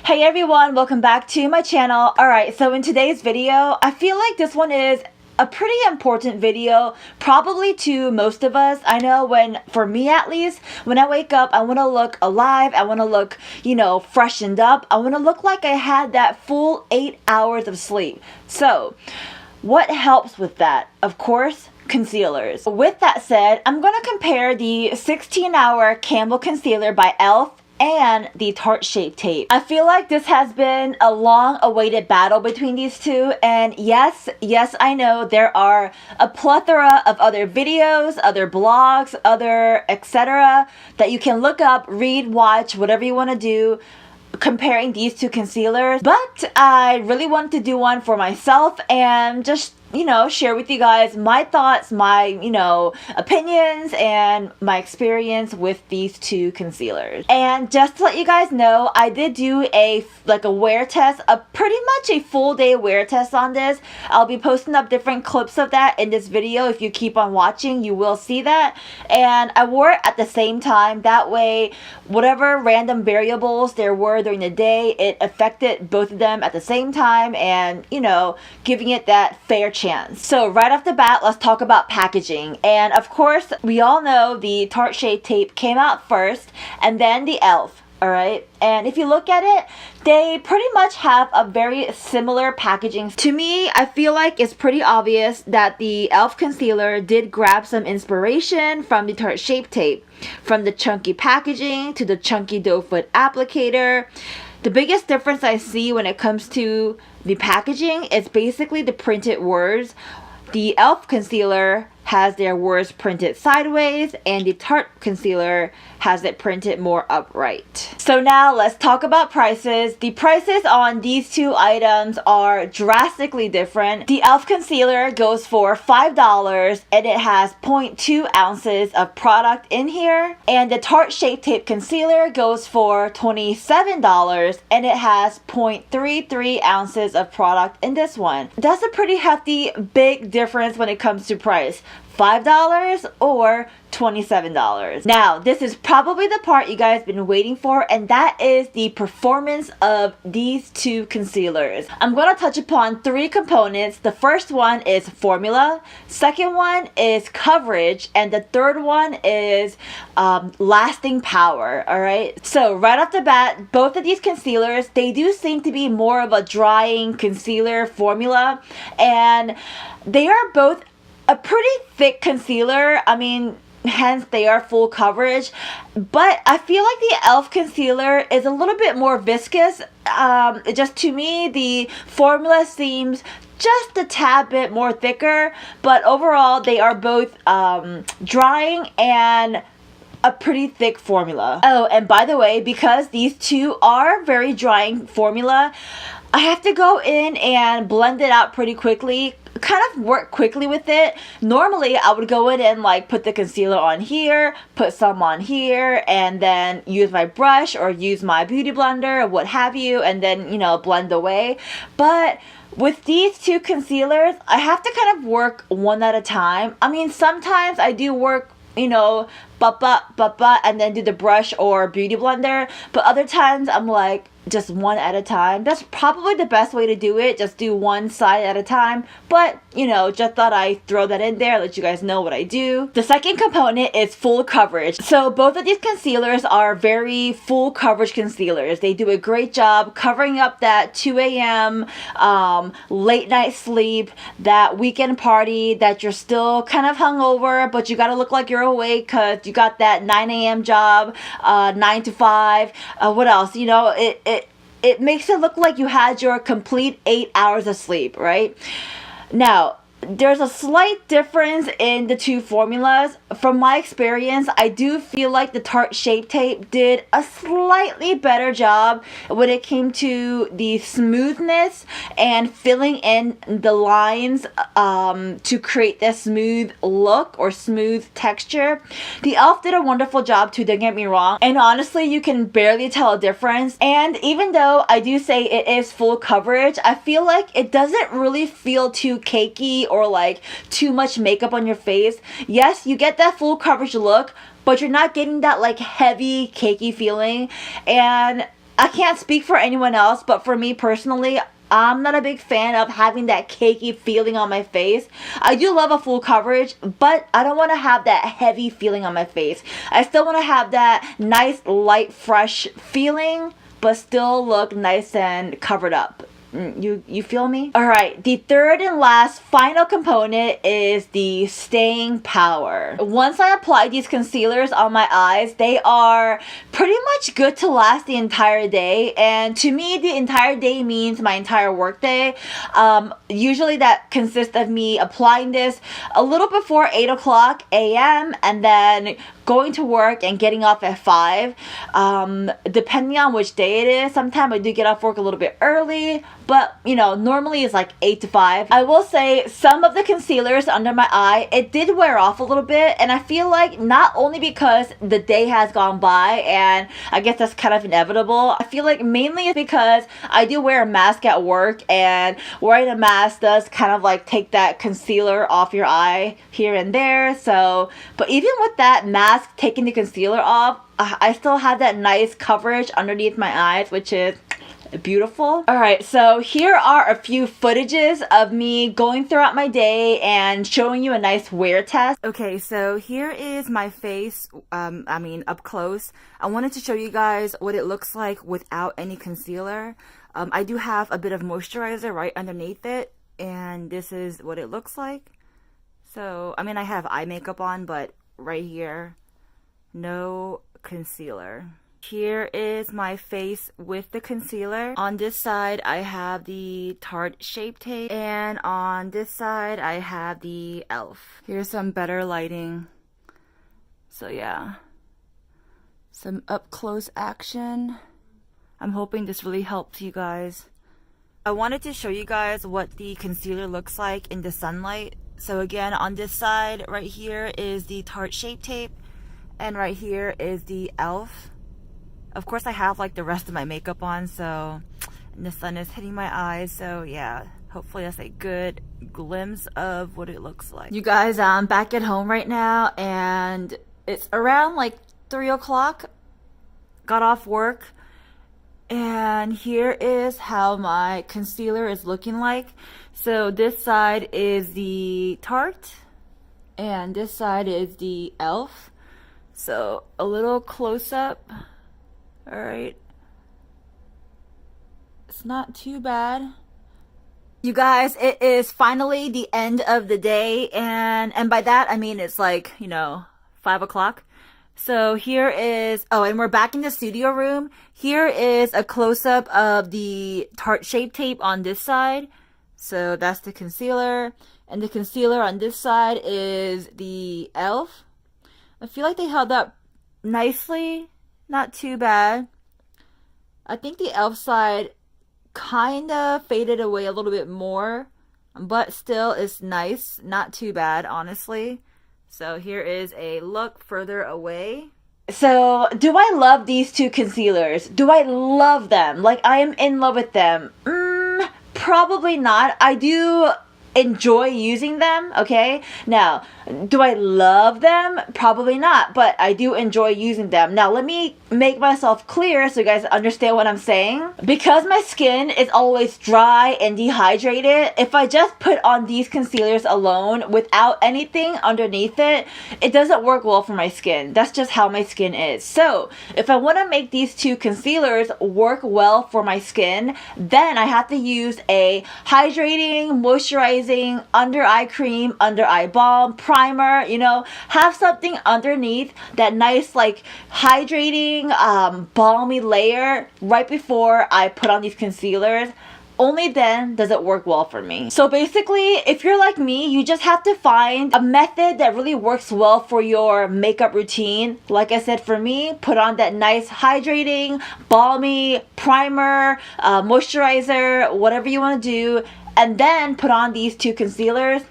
Hey everyone, welcome back to my channel. Alright, so in today's video, I feel like this one is a pretty important video, probably to most of us. I know for me at least, when I wake up, I want to look alive, I want to look, freshened up. I want to look like I had that full 8 hours of sleep. So, what helps with that? Of course, concealers. With that said, I'm going to compare the 16-hour Camo concealer by e.l.f. and the Tarte Shape Tape. I feel like this has been a long-awaited battle between these two, and yes, I know there are a plethora of other videos, other blogs, other etc. that you can look up, read, watch, whatever you want to do, comparing these two concealers, but I really wanted to do one for myself and just share with you guys my thoughts, my opinions, and my experience with these two concealers. And just to let you guys know, I did do a wear test, pretty much a full day wear test on this. I'll be posting up different clips of that in this video. If you keep on watching, you will see that. And I wore it at the same time, that way whatever random variables there were during the day, it affected both of them at the same time, and giving it that fair chance. So right off the bat, let's talk about packaging. And of course, we all know the Tarte Shape Tape came out first, and then the e.l.f. Alright, and if you look at it, they pretty much have a very similar packaging. To me, I feel like it's pretty obvious that the e.l.f. concealer did grab some inspiration from the Tarte Shape Tape. From the chunky packaging to the chunky doe foot applicator. The biggest difference I see when it comes to the packaging is basically the printed words. The e.l.f. concealer has their words printed sideways, and the Tarte concealer has it printed more upright. So now let's talk about prices. The prices on these two items are drastically different. The e.l.f. concealer goes for $5 and it has 0.2 ounces of product in here. And the Tarte Shape Tape concealer goes for $27 and it has 0.33 ounces of product in this one. That's a pretty hefty, big difference when it comes to price. $5 or $27. Now, this is probably the part you guys been waiting for, and that is the performance of these two concealers. I'm going to touch upon three components. The first one is formula, second one is coverage, and the third one is lasting power. Alright, so right off the bat, both of these concealers, they do seem to be more of a drying concealer formula, and they are both a pretty thick concealer. I mean, hence they are full coverage, but I feel like the e.l.f. concealer is a little bit more viscous. Just to me, the formula seems just a tad bit more thicker, but overall they are both drying and a pretty thick formula. Oh, and by the way, because these two are very drying formula, I have to go in and blend it out pretty quickly, kind of work quickly with it. Normally I would go in and put the concealer on here, put some on here, and then use my brush or use my beauty blender or what have you, and then blend away. But with these two concealers, I have to kind of work one at a time. I mean, sometimes I do work and then do the brush or beauty blender, but other times I'm like just one at a time. That's probably the best way to do it, just do one side at a time, but just thought I'd throw that in there, let you guys know what I do. The second component is full coverage. So both of these concealers are very full coverage concealers. They do a great job covering up that 2 a.m. Late night sleep, that weekend party that you're still kind of hungover, but you gotta look like you're awake because you got that 9 a.m. job, 9 to 5, what else, it makes it look like you had your complete 8 hours of sleep, right? Now, there's a slight difference in the two formulas. From my experience, I do feel like the Tarte Shape Tape did a slightly better job when it came to the smoothness and filling in the lines to create this smooth look or smooth texture. The e.l.f. did a wonderful job too, don't get me wrong, and honestly you can barely tell a difference. And even though I do say it is full coverage, I feel like it doesn't really feel too cakey or too much makeup on your face. Yes, you get that full coverage look, but you're not getting that heavy cakey feeling. And I can't speak for anyone else, but for me personally, I'm not a big fan of having that cakey feeling on my face. I do love a full coverage, but I don't want to have that heavy feeling on my face. I still want to have that nice, light, fresh feeling, but still look nice and covered up. You feel me? Alright, the third and last final component is the staying power. Once I apply these concealers on my eyes, they are pretty much good to last the entire day. And to me, the entire day means my entire work day. Usually that consists of me applying this a little before 8 o'clock a.m. and then going to work and getting off at 5. Depending on which day it is, sometimes I do get off work a little bit early, but you know, normally it's like 8 to 5. I will say some of the concealers under my eye, it did wear off a little bit, and I feel like not only because the day has gone by, and I guess that's kind of inevitable, I feel like mainly it's because I do wear a mask at work, and wearing a mask does kind of like take that concealer off your eye here and there. So, but even with that mask taking the concealer off, I still have that nice coverage underneath my eyes, which is beautiful. Alright, so here are a few footages of me going throughout my day and showing you a nice wear test. Okay, so here is my face, up close. I wanted to show you guys what it looks like without any concealer. I do have a bit of moisturizer right underneath it, and this is what it looks like. So, I have eye makeup on, but right here, no concealer. Here is my face with the concealer. On this side, I have the Tarte Shape Tape, and on this side, I have the e.l.f. Here's some better lighting. So yeah, some up-close action. I'm hoping this really helps you guys. I wanted to show you guys what the concealer looks like in the sunlight. So again, on this side right here is the Tarte Shape Tape, and right here is the e.l.f. Of course, I have like the rest of my makeup on, so and the sun is hitting my eyes, so yeah, hopefully that's a good glimpse of what it looks like. You guys, I'm back at home right now, and it's around like 3 o'clock. Got off work, and here is how my concealer is looking like. So this side is the Tarte, and this side is the e.l.f. So a little close up. All right, it's not too bad. You guys, it is finally the end of the day, and by that I mean it's like, 5 o'clock. So here is, and we're back in the studio room. Here is a close-up of the Tarte Shape Tape on this side. So that's the concealer, and the concealer on this side is the e.l.f. I feel like they held up nicely, not too bad. I think the e.l.f. side kind of faded away a little bit more, but still is nice, not too bad, honestly. So here is a look further away. So, do I love these two concealers? Do I love them? Like, I am in love with them? Probably not. I do enjoy using them, okay? Now, do I love them? Probably not, but I do enjoy using them. Now, let me make myself clear so you guys understand what I'm saying. Because my skin is always dry and dehydrated, if I just put on these concealers alone without anything underneath it, it doesn't work well for my skin. That's just how my skin is. So, if I want to make these two concealers work well for my skin, then I have to use a hydrating, moisturizing under eye cream, under eye balm, primer, have something underneath that nice like hydrating balmy layer right before I put on these concealers. Only then does it work well for me. So basically, if you're like me, you just have to find a method that really works well for your makeup routine. Like I said, for me, put on that nice hydrating, balmy primer, moisturizer, whatever you want to do, and then put on these two concealers.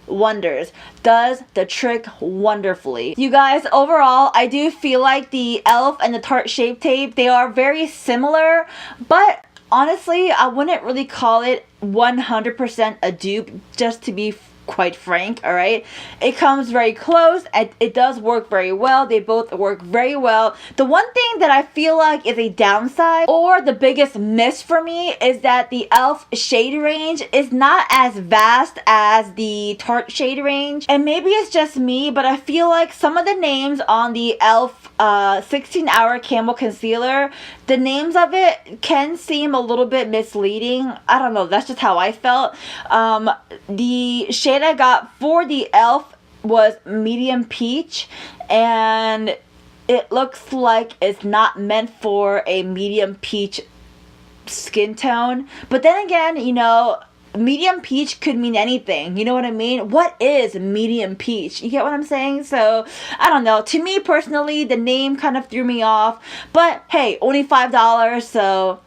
Wonders. Does the trick wonderfully. You guys, overall, I do feel like the e.l.f. and the Tarte Shape Tape, they are very similar, but honestly, I wouldn't really call it 100% a dupe, just to be quite frank. All right, it comes very close and it does work very well. They both work very well. The one thing that I feel like is a downside, or the biggest miss for me, is that the e.l.f. shade range is not as vast as the Tarte shade range. And maybe it's just me, but I feel like some of the names on the e.l.f. 16-hour Camo Concealer, the names of it can seem a little bit misleading. I don't know, that's just how I felt. The shade I got for the e.l.f. was medium peach, and it looks like it's not meant for a medium peach skin tone. But then again, you know, medium peach could mean anything. You know what I mean? What is medium peach? You get what I'm saying? So, I don't know. To me personally, the name kind of threw me off. But, hey, only $5, so,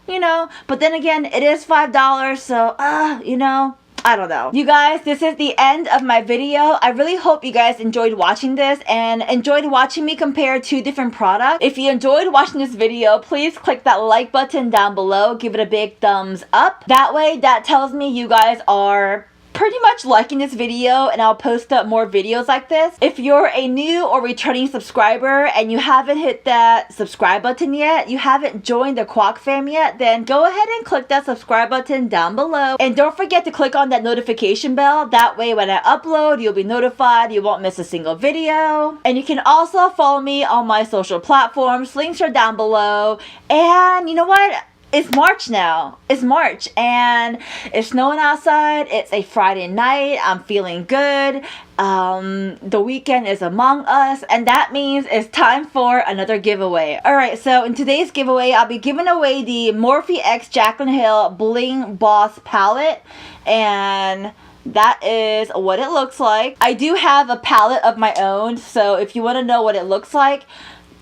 you know. But then again, it is $5, so, you know. I don't know. You guys, this is the end of my video. I really hope you guys enjoyed watching this and enjoyed watching me compare two different products. If you enjoyed watching this video, please click that like button down below. Give it a big thumbs up. That way, that tells me you guys are pretty much liking this video, and I'll post up more videos like this. If you're a new or returning subscriber and you haven't hit that subscribe button yet, you haven't joined the Kwak fam yet, then go ahead and click that subscribe button down below. And don't forget to click on that notification bell. That way when I upload, you'll be notified. You won't miss a single video. And you can also follow me on my social platforms. Links are down below. And you know what? It's March now. It's March and it's snowing outside. It's a Friday night. I'm feeling good. The weekend is among us, and that means it's time for another giveaway. Alright, so in today's giveaway, I'll be giving away the Morphe X Jaclyn Hill Bling Boss palette, and that is what it looks like. I do have a palette of my own, so if you want to know what it looks like,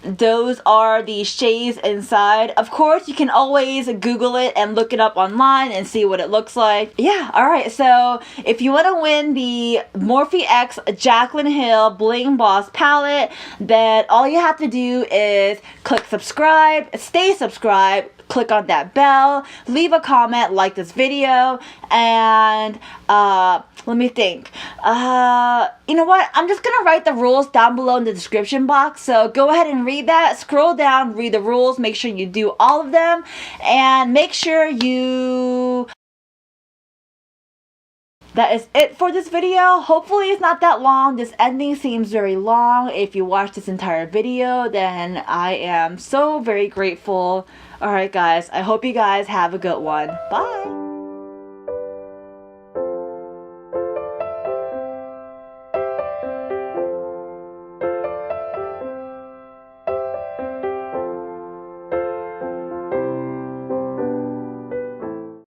those are the shades inside. Of course, you can always Google it and look it up online and see what it looks like. Yeah, alright, so if you want to win the Morphe X Jaclyn Hill Bling Boss palette, then all you have to do is click subscribe, stay subscribed, click on that bell, leave a comment, like this video, and let me think. You know what? I'm just gonna write the rules down below in the description box. So go ahead and read that. Scroll down, read the rules. Make sure you do all of them. And make sure you... That is it for this video. Hopefully it's not that long. This ending seems very long. If you watch this entire video, then I am so very grateful. Alright guys, I hope you guys have a good one. Bye!